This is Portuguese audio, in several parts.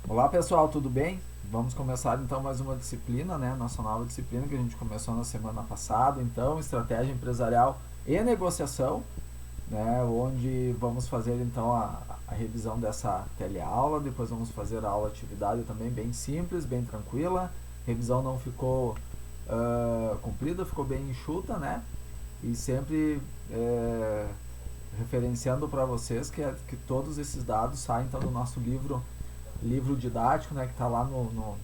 Olá pessoal, tudo bem? Vamos começar então mais uma disciplina, né? Nossa nova disciplina que a gente começou na semana passada, então, estratégia empresarial e negociação, né? Onde vamos fazer então a revisão dessa teleaula, depois vamos fazer a aula atividade também bem simples, bem tranquila. Revisão não ficou comprida, ficou bem enxuta, né? E sempre referenciando para vocês que todos esses dados saem então do nosso livro didático, né, que está lá no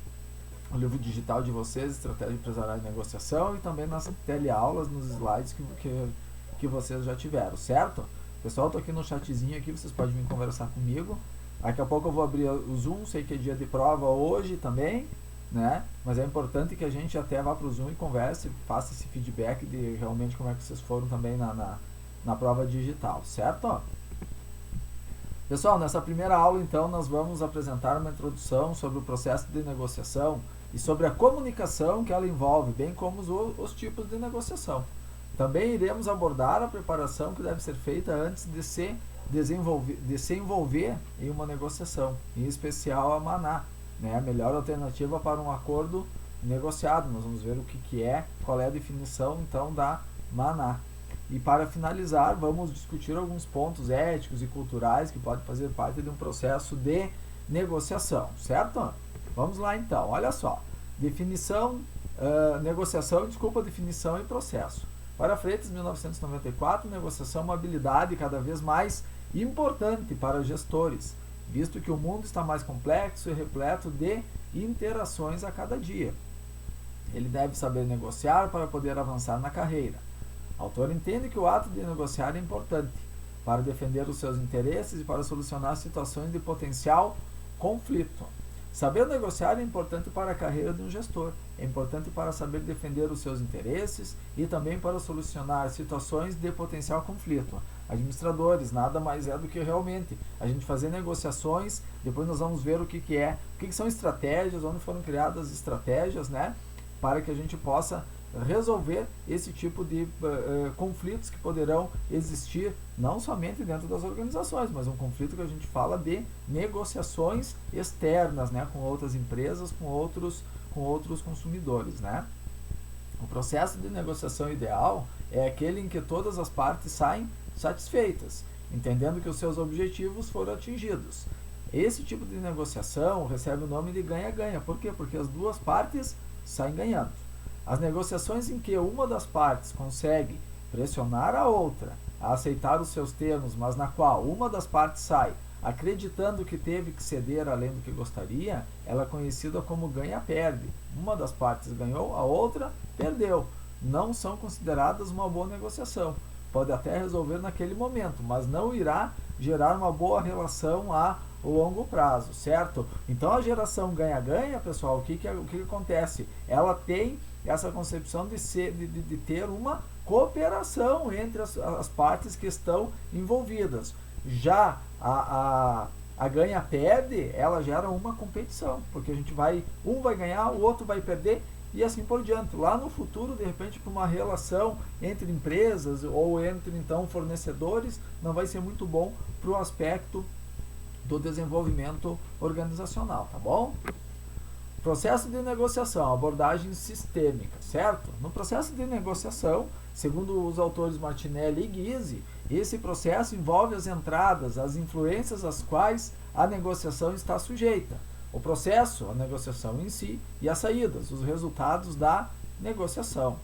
livro digital de vocês, Estratégia Empresarial e Negociação, e também nas teleaulas, nos slides que vocês já tiveram, certo? Pessoal, estou aqui no chatzinho aqui, vocês podem vir conversar comigo. Daqui a pouco eu vou abrir o Zoom, sei que é dia de prova hoje também, né? Mas é importante que a gente até vá para o Zoom e converse, faça esse feedback de realmente como é que vocês foram também na prova digital, certo? Pessoal, nessa primeira aula, então, nós vamos apresentar uma introdução sobre o processo de negociação e sobre a comunicação que ela envolve, bem como os tipos de negociação. Também iremos abordar a preparação que deve ser feita antes de se envolver em uma negociação, em especial a maná, né? A melhor alternativa para um acordo negociado. Nós vamos ver o que é, qual é a definição, então, da maná. E para finalizar, vamos discutir alguns pontos éticos e culturais que podem fazer parte de um processo de negociação, certo? Vamos lá então, olha só. Definição e processo. Para Freitas, 1994, negociação é uma habilidade cada vez mais importante para gestores, visto que o mundo está mais complexo e repleto de interações a cada dia. Ele deve saber negociar para poder avançar na carreira. O autor entende que o ato de negociar é importante para defender os seus interesses e para solucionar situações de potencial conflito. Saber negociar é importante para a carreira de um gestor. É importante para saber defender os seus interesses e também para solucionar situações de potencial conflito. Administradores, nada mais é do que realmente a gente fazer negociações. Depois nós vamos ver o que são estratégias, onde foram criadas estratégias, né, para que a gente possa resolver esse tipo de conflitos que poderão existir não somente dentro das organizações, mas um conflito que a gente fala de negociações externas, né, com outras empresas, com outros consumidores, né? O processo de negociação ideal é aquele em que todas as partes saem satisfeitas, entendendo que os seus objetivos foram atingidos. Esse tipo de negociação recebe o nome de ganha-ganha. Por quê? Porque as duas partes saem ganhando. As negociações em que uma das partes consegue pressionar a outra a aceitar os seus termos, mas na qual uma das partes sai acreditando que teve que ceder além do que gostaria, ela é conhecida como ganha-perde. Uma das partes ganhou, a outra perdeu. Não são consideradas uma boa negociação. Pode até resolver naquele momento, mas não irá gerar uma boa relação a longo prazo, certo? Então a geração ganha-ganha, pessoal, o que acontece? Ela tem essa concepção de ter uma cooperação entre as partes que estão envolvidas. Já a ganha-perde, ela gera uma competição, porque um vai ganhar, o outro vai perder e assim por diante. Lá no futuro, de repente, para uma relação entre empresas ou entre então fornecedores, não vai ser muito bom para o aspecto do desenvolvimento organizacional, tá bom? Processo de negociação, abordagem sistêmica, certo? No processo de negociação, segundo os autores Martinelli e Guise, esse processo envolve as entradas, as influências às quais a negociação está sujeita. O processo, a negociação em si, e as saídas, os resultados da negociação.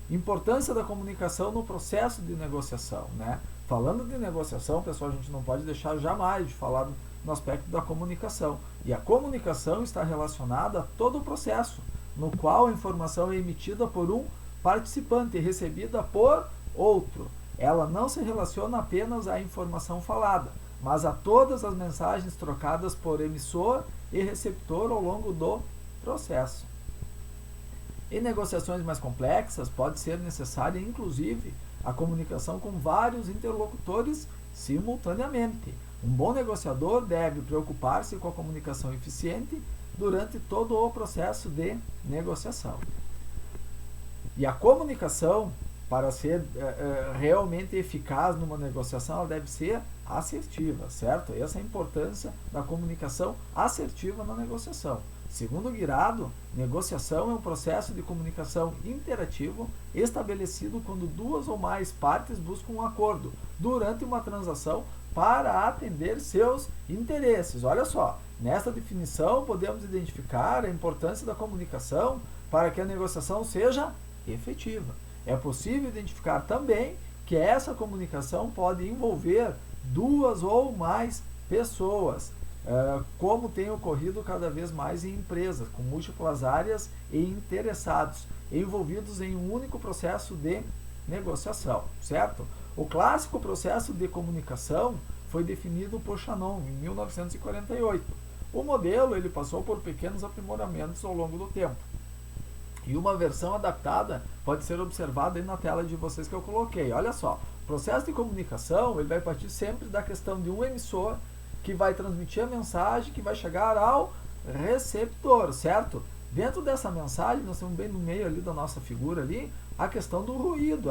Importância da comunicação no processo de negociação, né? Falando de negociação, pessoal, a gente não pode deixar jamais de falar no aspecto da comunicação. E a comunicação está relacionada a todo o processo, no qual a informação é emitida por um participante e recebida por outro. Ela não se relaciona apenas à informação falada, mas a todas as mensagens trocadas por emissor e receptor ao longo do processo. Em negociações mais complexas, pode ser necessária, inclusive, a comunicação com vários interlocutores simultaneamente. Um bom negociador deve preocupar-se com a comunicação eficiente durante todo o processo de negociação. E a comunicação para ser realmente eficaz numa negociação, ela deve ser assertiva, certo? Essa é a importância da comunicação assertiva na negociação. Segundo Guirado, negociação é um processo de comunicação interativo estabelecido quando duas ou mais partes buscam um acordo durante uma transação para atender seus interesses. Olha só, nesta definição podemos identificar a importância da comunicação para que a negociação seja efetiva. É possível identificar também que essa comunicação pode envolver duas ou mais pessoas, como tem ocorrido cada vez mais em empresas, com múltiplas áreas e interessados, envolvidos em um único processo de negociação, certo? O clássico processo de comunicação foi definido por Shannon em 1948. O modelo ele passou por pequenos aprimoramentos ao longo do tempo. E uma versão adaptada pode ser observada aí na tela de vocês que eu coloquei. Olha só, o processo de comunicação ele vai partir sempre da questão de um emissor que vai transmitir a mensagem que vai chegar ao receptor, certo? Dentro dessa mensagem, nós temos bem no meio ali da nossa figura ali, a questão do ruído.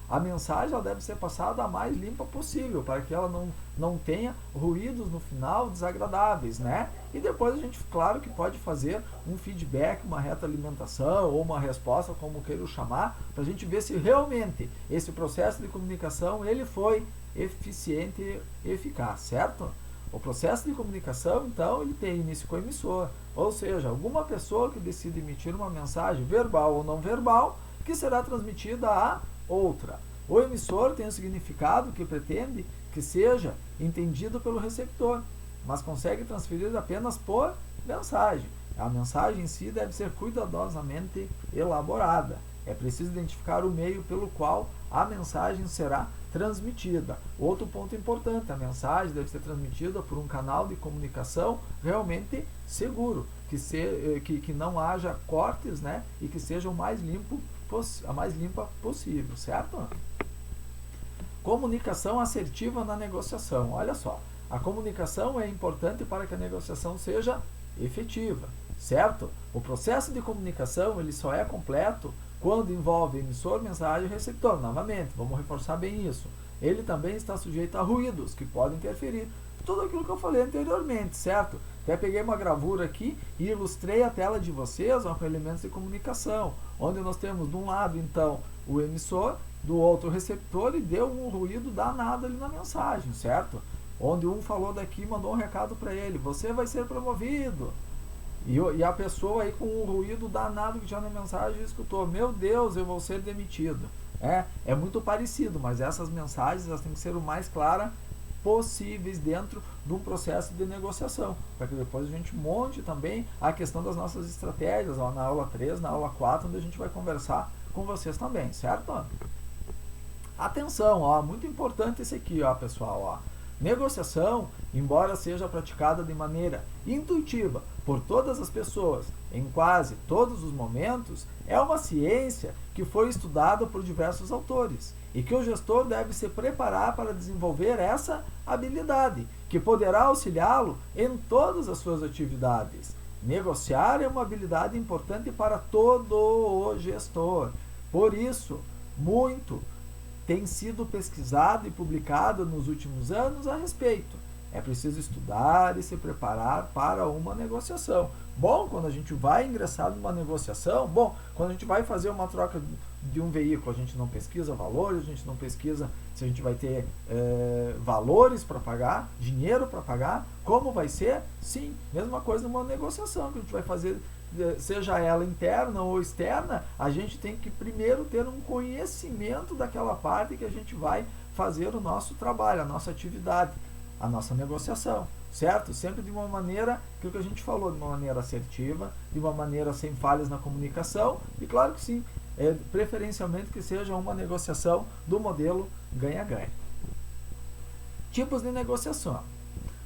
A mensagem ela deve ser passada a mais limpa possível, para que ela não tenha ruídos no final desagradáveis, né? E depois a gente, claro que pode fazer um feedback, uma retroalimentação ou uma resposta, como queira chamar, para a gente ver se realmente esse processo de comunicação ele foi eficiente e eficaz, certo? O processo de comunicação, então, ele tem início com o emissor, ou seja, alguma pessoa que decide emitir uma mensagem verbal ou não verbal, que será transmitida a outra. O emissor tem um significado que pretende que seja entendido pelo receptor, mas consegue transferir apenas por mensagem. A mensagem em si deve ser cuidadosamente elaborada. É preciso identificar o meio pelo qual a mensagem será transmitida. Outro ponto importante, a mensagem deve ser transmitida por um canal de comunicação realmente seguro, que não haja cortes, né, e que seja a mais limpa possível, certo? Comunicação assertiva na negociação. Olha só, a comunicação é importante para que a negociação seja efetiva, certo? O processo de comunicação ele só é completo quando envolve emissor, mensagem e receptor. Novamente, vamos reforçar bem isso. Ele também está sujeito a ruídos que podem interferir. Tudo aquilo que eu falei anteriormente, certo? Até peguei uma gravura aqui e ilustrei a tela de vocês com elementos de comunicação, onde nós temos de um lado, então, o emissor, do outro o receptor, e deu um ruído danado ali na mensagem, certo? Onde um falou daqui, mandou um recado para ele, você vai ser promovido. E a pessoa aí com um ruído danado que já na mensagem escutou, meu Deus, eu vou ser demitido. É muito parecido, mas essas mensagens elas têm que ser o mais claras possíveis dentro de um processo de negociação, para que depois a gente monte também a questão das nossas estratégias, ó, na aula 3, na aula 4, onde a gente vai conversar com vocês também, certo? Atenção, ó, muito importante esse aqui, ó, pessoal, ó. Negociação, embora seja praticada de maneira intuitiva por todas as pessoas, em quase todos os momentos, é uma ciência que foi estudada por diversos autores e que o gestor deve se preparar para desenvolver essa habilidade, que poderá auxiliá-lo em todas as suas atividades. Negociar é uma habilidade importante para todo o gestor. Por isso, muito tem sido pesquisado e publicado nos últimos anos a respeito. É preciso estudar e se preparar para uma negociação. Bom, quando a gente vai ingressar numa negociação, quando a gente vai fazer uma troca de um veículo, a gente não pesquisa valores, a gente não pesquisa se a gente vai ter valores para pagar, dinheiro para pagar, como vai ser? Sim, mesma coisa numa negociação que a gente vai fazer, seja ela interna ou externa, a gente tem que primeiro ter um conhecimento daquela parte que a gente vai fazer o nosso trabalho, a nossa atividade, a nossa negociação, certo? Sempre de uma maneira, aquilo que a gente falou, de uma maneira assertiva, de uma maneira sem falhas na comunicação, e claro que sim, preferencialmente que seja uma negociação do modelo ganha-ganha. Tipos de negociação.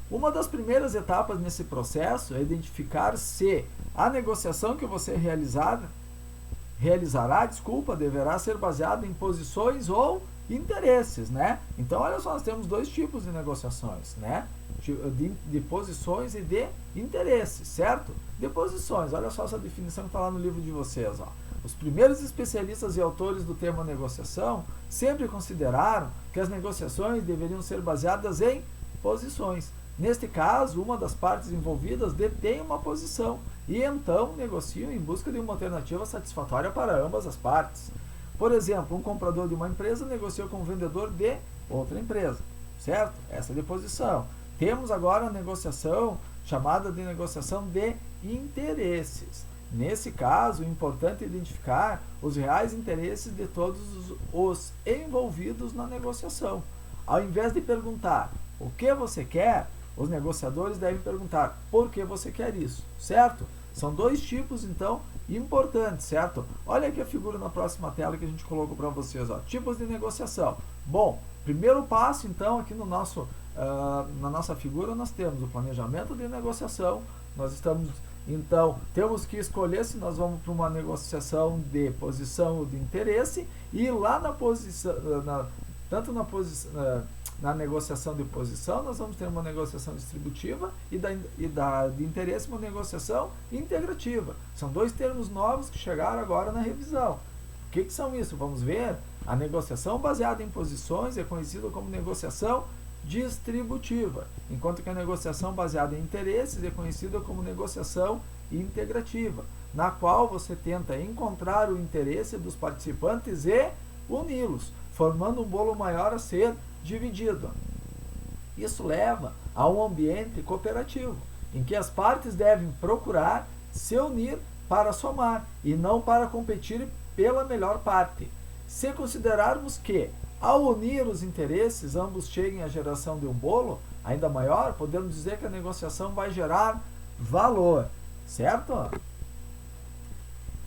Uma das primeiras etapas nesse processo é identificar se a negociação que você realizará, deverá ser baseada em posições ou interesses, né? Então, olha só, nós temos dois tipos de negociações, né? De posições e de interesses, certo? De posições, olha só essa definição que está lá no livro de vocês, ó. Os primeiros especialistas e autores do termo negociação sempre consideraram que as negociações deveriam ser baseadas em posições. Neste caso, uma das partes envolvidas detém uma posição e então negociam em busca de uma alternativa satisfatória para ambas as partes. Por exemplo, um comprador de uma empresa negocia com um vendedor de outra empresa, certo? Essa é de posição. Temos agora a negociação chamada de negociação de interesses. Nesse caso, é importante identificar os reais interesses de todos os envolvidos na negociação. Ao invés de perguntar o que você quer, os negociadores devem perguntar por que você quer isso, certo? São dois tipos, então, importantes, certo? Olha aqui a figura na próxima tela que a gente colocou para vocês, ó. Tipos de negociação. Bom, primeiro passo, então, aqui no nosso, na nossa figura, nós temos o planejamento de negociação. Nós estamos, então, temos que escolher se nós vamos para uma negociação de posição ou de interesse, e lá na posição, na negociação de posição, nós vamos ter uma negociação distributiva e de interesse uma negociação integrativa. São dois termos novos que chegaram agora na revisão. O que são isso? Vamos ver. A negociação baseada em posições é conhecida como negociação distributiva, enquanto que a negociação baseada em interesses é conhecida como negociação integrativa, na qual você tenta encontrar o interesse dos participantes e uni-los, formando um bolo maior a ser dividido. Isso leva a um ambiente cooperativo, em que as partes devem procurar se unir para somar e não para competir pela melhor parte. Se considerarmos que, ao unir os interesses, ambos cheguem à geração de um bolo ainda maior, podemos dizer que a negociação vai gerar valor, certo?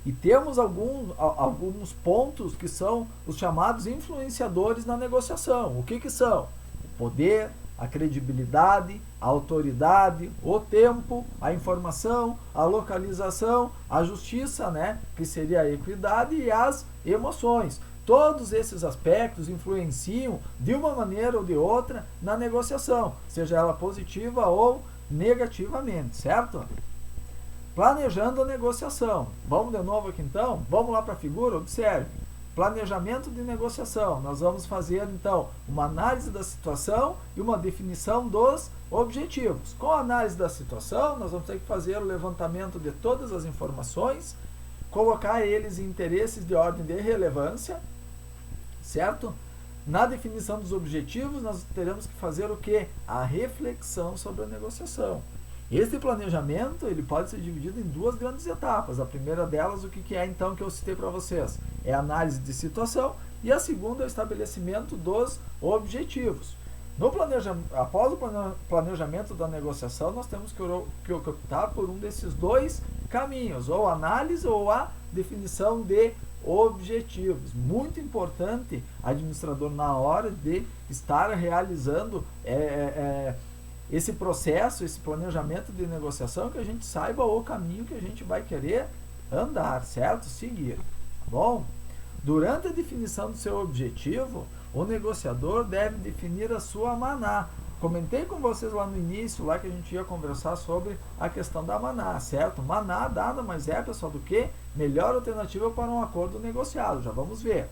E temos alguns pontos que são os chamados influenciadores na negociação. O que são? O poder, a credibilidade, a autoridade, o tempo, a informação, a localização, a justiça, né, que seria a equidade, e as emoções. Todos esses aspectos influenciam de uma maneira ou de outra na negociação, seja ela positiva ou negativamente, certo? Planejando a negociação. Vamos de novo aqui então? Vamos lá para a figura? Observe. Planejamento de negociação. Nós vamos fazer então uma análise da situação e uma definição dos objetivos. Com a análise da situação, nós vamos ter que fazer o levantamento de todas as informações, colocar eles em interesses de ordem de relevância, certo? Na definição dos objetivos, nós teremos que fazer o quê? A reflexão sobre a negociação. Este planejamento ele pode ser dividido em duas grandes etapas. A primeira delas, o que é então que eu citei para vocês? É a análise de situação, e a segunda é o estabelecimento dos objetivos. Após o planejamento da negociação, nós temos que optar por um desses dois caminhos, ou a análise ou a definição de objetivos. Muito importante, administrador, na hora de estar realizando esse processo, esse planejamento de negociação, que a gente saiba o caminho que a gente vai querer andar, certo? Seguir. Tá bom? Durante a definição do seu objetivo, o negociador deve definir a sua maná. Comentei com vocês lá no início, lá que a gente ia conversar sobre a questão da maná, certo? Maná nada mais é, pessoal, do que melhor alternativa para um acordo negociado. Já vamos ver.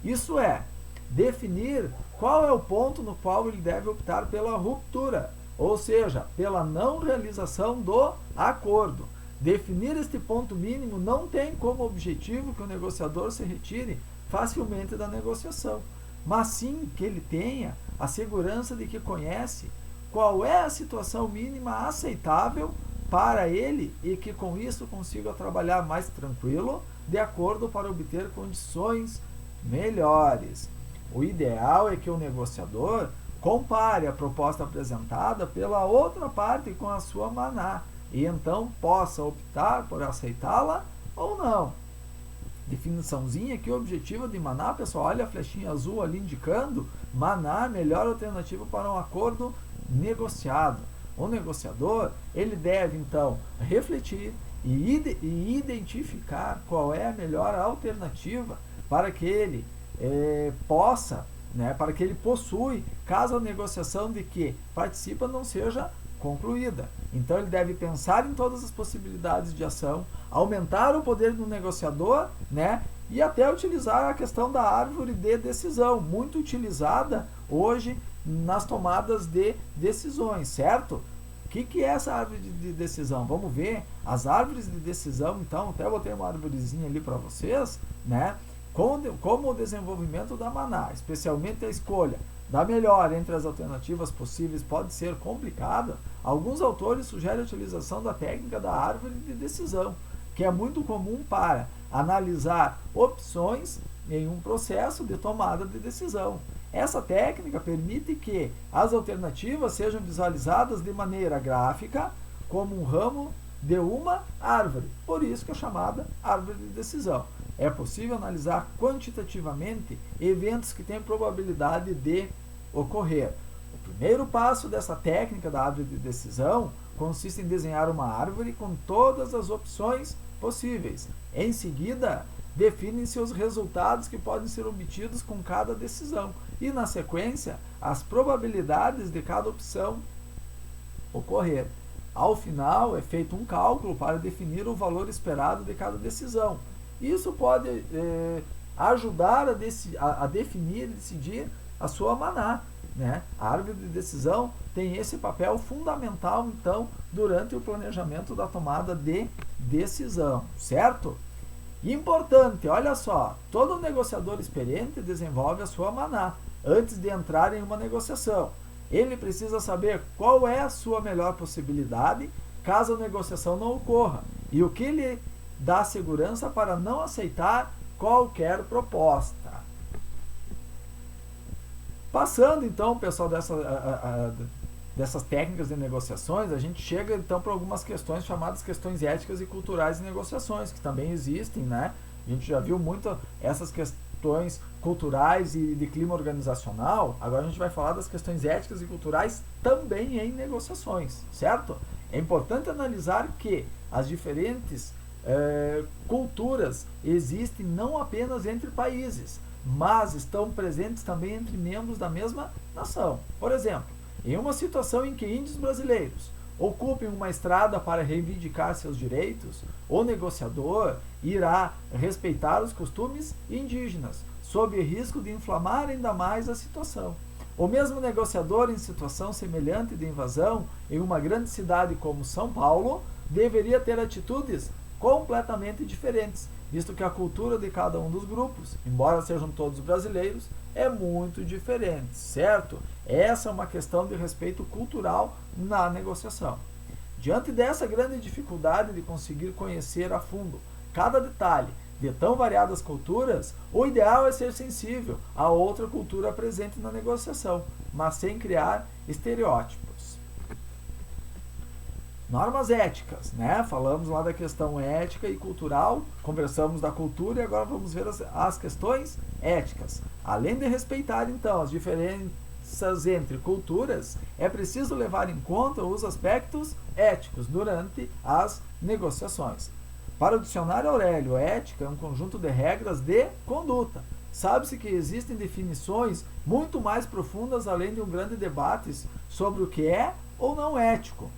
Isso é, definir qual é o ponto no qual ele deve optar pela ruptura, ou seja, pela não realização do acordo. Definir este ponto mínimo não tem como objetivo que o negociador se retire facilmente da negociação, mas sim que ele tenha a segurança de que conhece qual é a situação mínima aceitável para ele e que com isso consiga trabalhar mais tranquilo, de acordo para obter condições melhores. O ideal é que o negociador compare a proposta apresentada pela outra parte com a sua maná e então possa optar por aceitá-la ou não. Definiçãozinha aqui objetiva de maná, pessoal, olha a flechinha azul ali indicando maná, melhor alternativa para um acordo negociado. O negociador, ele deve então refletir e identificar qual é a melhor alternativa para que ele possa, para que ele possui, caso a negociação de que participa não seja concluída. Então ele deve pensar em todas as possibilidades de ação, aumentar o poder do negociador, né? E até utilizar a questão da árvore de decisão, muito utilizada hoje nas tomadas de decisões, certo? O que é essa árvore de decisão? Vamos ver as árvores de decisão, então, até botei uma árvorezinha ali para vocês, né? Como o desenvolvimento da maná, especialmente a escolha da melhor entre as alternativas possíveis pode ser complicada, alguns autores sugerem a utilização da técnica da árvore de decisão, que é muito comum para analisar opções em um processo de tomada de decisão. Essa técnica permite que as alternativas sejam visualizadas de maneira gráfica, como um ramo de uma árvore, por isso que é chamada árvore de decisão. É possível analisar quantitativamente eventos que têm probabilidade de ocorrer. O primeiro passo dessa técnica da árvore de decisão consiste em desenhar uma árvore com todas as opções possíveis. Em seguida, definem-se os resultados que podem ser obtidos com cada decisão e, na sequência, as probabilidades de cada opção ocorrer. Ao final, é feito um cálculo para definir o valor esperado de cada decisão. Isso pode ajudar a definir e decidir a sua maná, né? A árvore de decisão tem esse papel fundamental, então, durante o planejamento da tomada de decisão, certo? Importante, olha só, todo negociador experiente desenvolve a sua maná antes de entrar em uma negociação. Ele precisa saber qual é a sua melhor possibilidade caso a negociação não ocorra e o que lhe dá segurança para não aceitar qualquer proposta. Passando então, pessoal, dessas técnicas de negociações, a gente chega então para algumas questões chamadas questões éticas e culturais de negociações, que também existem, né? A gente já viu muito essas questões culturais e de clima organizacional. Agora a gente vai falar das questões éticas e culturais também em negociações, certo? É importante analisar que as diferentes culturas existem não apenas entre países, mas estão presentes também entre membros da mesma nação. Por exemplo, em uma situação em que índios brasileiros ocupem uma estrada para reivindicar seus direitos, o negociador irá respeitar os costumes indígenas, sob risco de inflamar ainda mais a situação. O mesmo negociador em situação semelhante de invasão em uma grande cidade como São Paulo deveria ter atitudes completamente diferentes, visto que a cultura de cada um dos grupos, embora sejam todos brasileiros, é muito diferente, certo? Essa é uma questão de respeito cultural na negociação. Diante dessa grande dificuldade de conseguir conhecer a fundo cada detalhe de tão variadas culturas, o ideal é ser sensível a outra cultura presente na negociação, mas sem criar estereótipos. Normas éticas, né? Falamos lá da questão ética e cultural, conversamos da cultura e agora vamos ver as questões éticas. Além de respeitar, então, as diferenças entre culturas, é preciso levar em conta os aspectos éticos durante as negociações. Para o dicionário Aurélio, ética é um conjunto de regras de conduta. Sabe-se que existem definições muito mais profundas além de um grande debate sobre o que é ou não ético.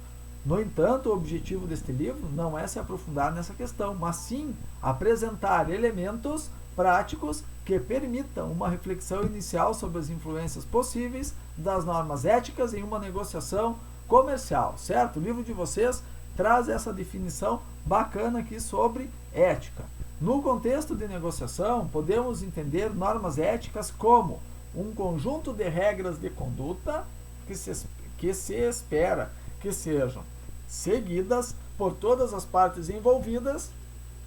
No entanto, o objetivo deste livro não é se aprofundar nessa questão, mas sim apresentar elementos práticos que permitam uma reflexão inicial sobre as influências possíveis das normas éticas em uma negociação comercial, certo? O livro de vocês traz essa definição bacana aqui sobre ética. No contexto de negociação, podemos entender normas éticas como um conjunto de regras de conduta que se espera que sejam seguidas por todas as partes envolvidas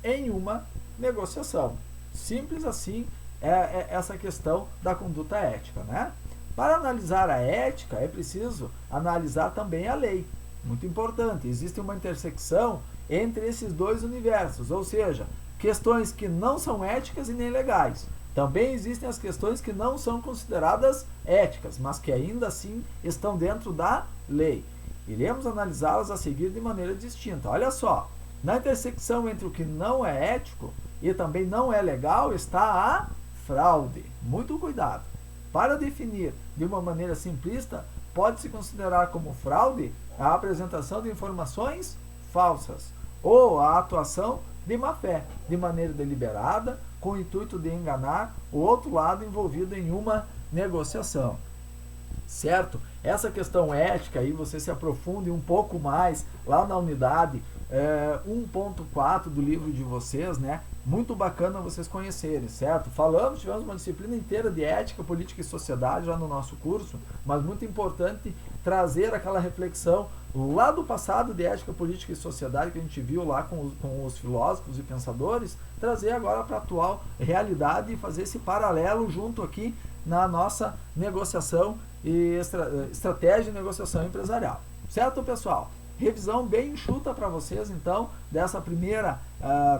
em uma negociação. Simples assim é essa questão da conduta ética, né? Para analisar a ética, é preciso analisar também a lei. Muito importante, existe uma intersecção entre esses dois universos, ou seja, questões que não são éticas e nem legais. Também existem as questões que não são consideradas éticas, mas que ainda assim estão dentro da lei. Iremos analisá-las a seguir de maneira distinta. Olha só, na intersecção entre o que não é ético e também não é legal está a fraude. Muito cuidado. Para definir de uma maneira simplista, pode-se considerar como fraude a apresentação de informações falsas ou a atuação de má fé, de maneira deliberada, com o intuito de enganar o outro lado envolvido em uma negociação. Certo? Essa questão ética aí você se aprofunde um pouco mais lá na unidade 1.4 do livro de vocês, né? Muito bacana vocês conhecerem, certo? Tivemos uma disciplina inteira de ética, política e sociedade já no nosso curso, mas muito importante trazer aquela reflexão lá do passado de ética, política e sociedade que a gente viu lá com os filósofos e pensadores, trazer agora para a atual realidade e fazer esse paralelo junto aqui na nossa negociação e estratégia de negociação empresarial. Certo, pessoal? Revisão bem enxuta para vocês, então, dessa primeira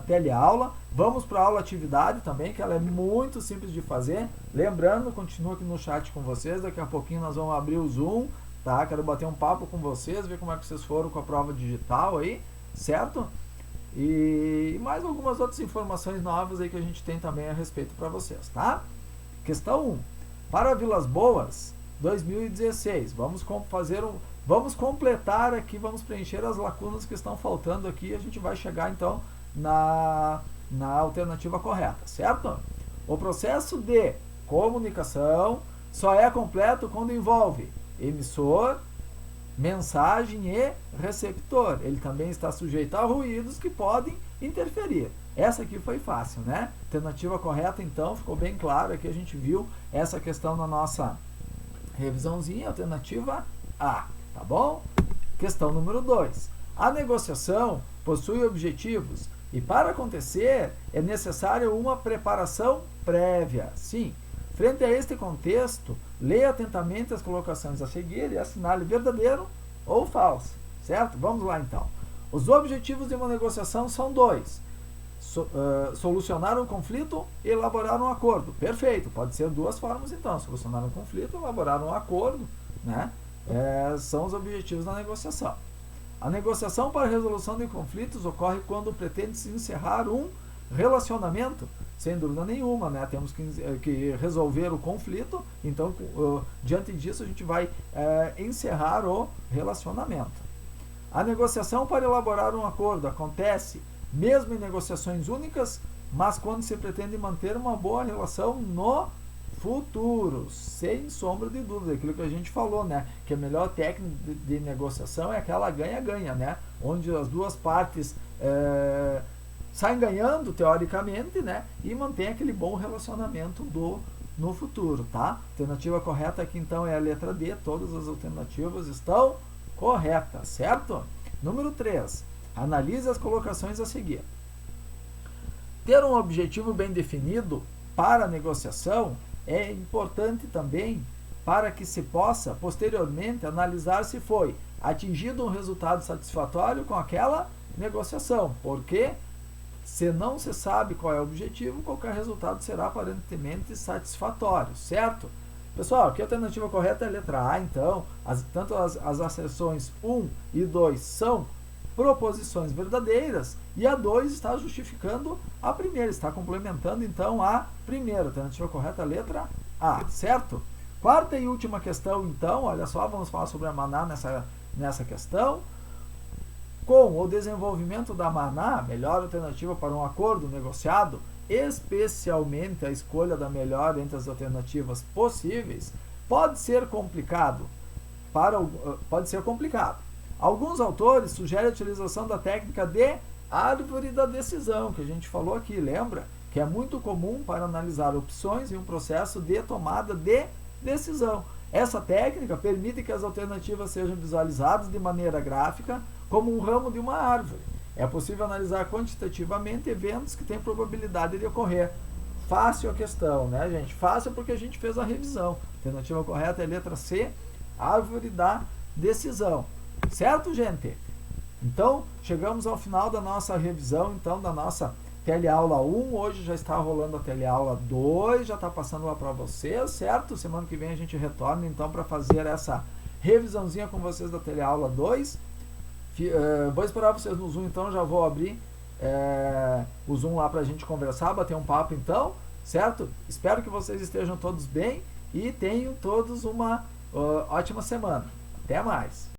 teleaula. Vamos para a aula atividade também, que ela é muito simples de fazer. Lembrando, continuo aqui no chat com vocês, daqui a pouquinho nós vamos abrir o Zoom, tá? Quero bater um papo com vocês, ver como é que vocês foram com a prova digital aí, certo? E mais algumas outras informações novas aí que a gente tem também a respeito para vocês, tá? Questão 1. Para Vilas Boas, 2016. Vamos completar aqui, vamos preencher as lacunas que estão faltando aqui. A gente vai chegar então na alternativa correta, certo? O processo de comunicação só é completo quando envolve emissor, mensagem e receptor. Ele também está sujeito a ruídos que podem interferir. Essa aqui foi fácil, né? Alternativa correta, então, ficou bem claro aqui. A gente viu essa questão na nossa revisãozinha. Alternativa A, tá bom? Questão número 2. A negociação possui objetivos e, para acontecer, é necessário uma preparação prévia. Sim. Frente a este contexto, leia atentamente as colocações a seguir e assinale verdadeiro ou falso, certo? Vamos lá, então. Os objetivos de uma negociação são 2. Solucionar um conflito e elaborar um acordo. Perfeito, pode ser duas formas, então. Solucionar um conflito e elaborar um acordo, né? São os objetivos da negociação. A negociação para a resolução de conflitos ocorre quando pretende-se encerrar um relacionamento. Sem dúvida nenhuma, né? Temos que resolver o conflito, então, diante disso, a gente vai encerrar o relacionamento. A negociação para elaborar um acordo acontece mesmo em negociações únicas, mas quando se pretende manter uma boa relação no futuro, sem sombra de dúvida, aquilo que a gente falou, né? Que a melhor técnica de negociação é aquela ganha-ganha, né? Onde as duas partes saem ganhando, teoricamente, né? E mantém aquele bom relacionamento no futuro, tá? Alternativa correta aqui, então, é a letra D. Todas as alternativas estão corretas, certo? Número 3. Analise as colocações a seguir. Ter um objetivo bem definido para a negociação é importante também para que se possa, posteriormente, analisar se foi atingido um resultado satisfatório com aquela negociação, porque se não se sabe qual é o objetivo, qualquer resultado será aparentemente satisfatório, certo? Pessoal, aqui a alternativa correta é a letra A, então, tanto as asserções 1 e 2 são proposições verdadeiras e a 2 está justificando a primeira, está complementando então a primeira. Alternativa correta, a letra A, certo? Quarta e última questão, então, olha só, vamos falar sobre a maná nessa questão. Com o desenvolvimento da maná, melhor alternativa para um acordo negociado, especialmente a escolha da melhor entre as alternativas possíveis, pode ser complicado. Alguns autores sugerem a utilização da técnica de árvore da decisão, que a gente falou aqui, lembra? Que é muito comum para analisar opções em um processo de tomada de decisão. Essa técnica permite que as alternativas sejam visualizadas de maneira gráfica como um ramo de uma árvore. É possível analisar quantitativamente eventos que têm probabilidade de ocorrer. Fácil a questão, né, gente? Fácil porque a gente fez a revisão. A alternativa correta é a letra C, árvore da decisão. Certo, gente? Então, chegamos ao final da nossa revisão, então, da nossa teleaula 1. Hoje já está rolando a teleaula 2, já está passando lá para vocês, certo? Semana que vem a gente retorna, então, para fazer essa revisãozinha com vocês da teleaula 2. Vou esperar vocês no Zoom, então, já vou abrir o Zoom lá para a gente conversar, bater um papo, então, certo? Espero que vocês estejam todos bem e tenham todos uma ótima semana. Até mais!